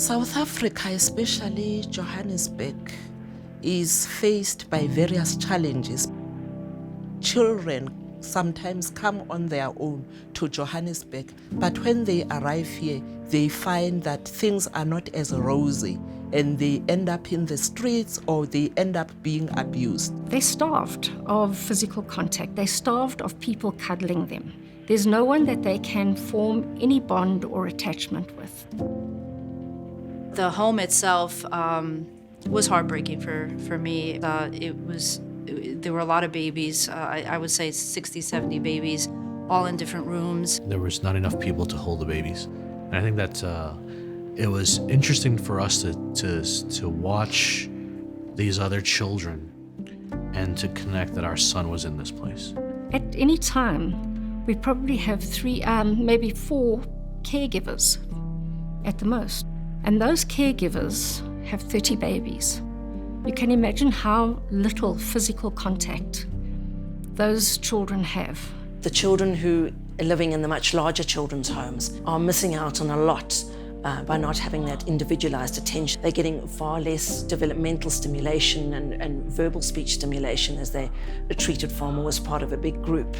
South Africa, especially Johannesburg, is faced by various challenges. Children sometimes come on their own to Johannesburg, but when they arrive here, they find that things are not as rosy and they end up in the streets or they end up being abused. They're starved of physical contact. They're starved of people cuddling them. There's no one that they can form any bond or attachment with. The home itself was heartbreaking for me. There were a lot of babies, I would say 60, 70 babies, all in different rooms. There was not enough people to hold the babies. And I think that it was interesting for us to watch these other children and to connect that our son was in this place. At any time, we probably have 3, maybe 4 caregivers at the most. And those caregivers have 30 babies. You can imagine how little physical contact those children have. The children who are living in the much larger children's homes are missing out on a lot by not having that individualized attention. They're getting far less developmental stimulation and verbal speech stimulation as they're treated far more as part of a big group.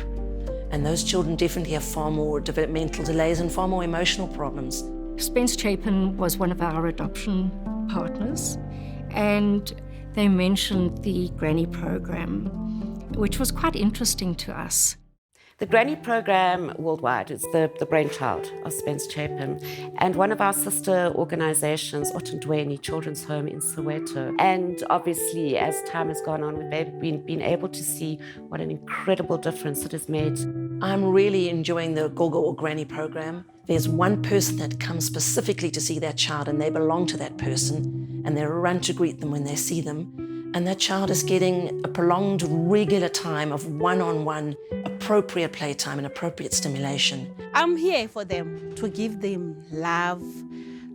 And those children definitely have far more developmental delays and far more emotional problems. Spence Chapin was one of our adoption partners, and they mentioned the Granny program, which was quite interesting to us. The Granny program worldwide is the brainchild of Spence Chapin and one of our sister organizations, Otondweni Children's Home in Soweto. And obviously, as time has gone on, we've been able to see what an incredible difference it has made. I'm really enjoying the Gogo or Granny program. There's one person that comes specifically to see that child and they belong to that person and they run to greet them when they see them. And that child is getting a prolonged, regular time of one-on-one, appropriate playtime and appropriate stimulation. I'm here for them, to give them love,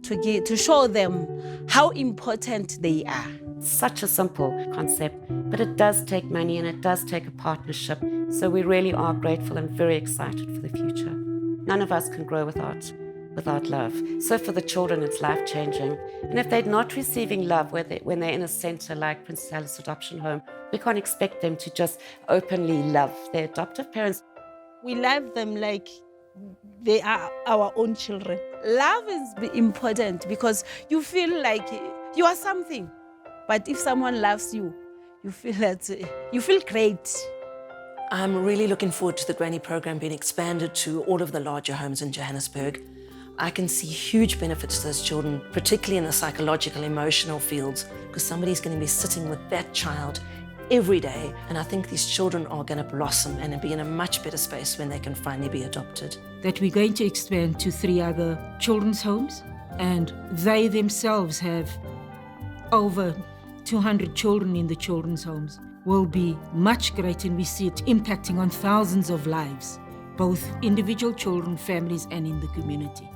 to show them how important they are. Such a simple concept, but it does take money and it does take a partnership. So we really are grateful and very excited for the future. None of us can grow without love. So for the children, it's life-changing. And if they're not receiving love when they're in a center like Princess Alice Adoption Home, we can't expect them to just openly love their adoptive parents. We love them like they are our own children. Love is important because you feel like you are something. But if someone loves you, you feel great. I'm really looking forward to the Granny program being expanded to all of the larger homes in Johannesburg. I can see huge benefits to those children, particularly in the psychological, emotional fields, because somebody's going to be sitting with that child every day. And I think these children are going to blossom and be in a much better space when they can finally be adopted. That we're going to expand to 3 other children's homes, and they themselves have over 200 children in the children's homes, will be much greater, and we see it impacting on thousands of lives, both individual children, families, and in the community.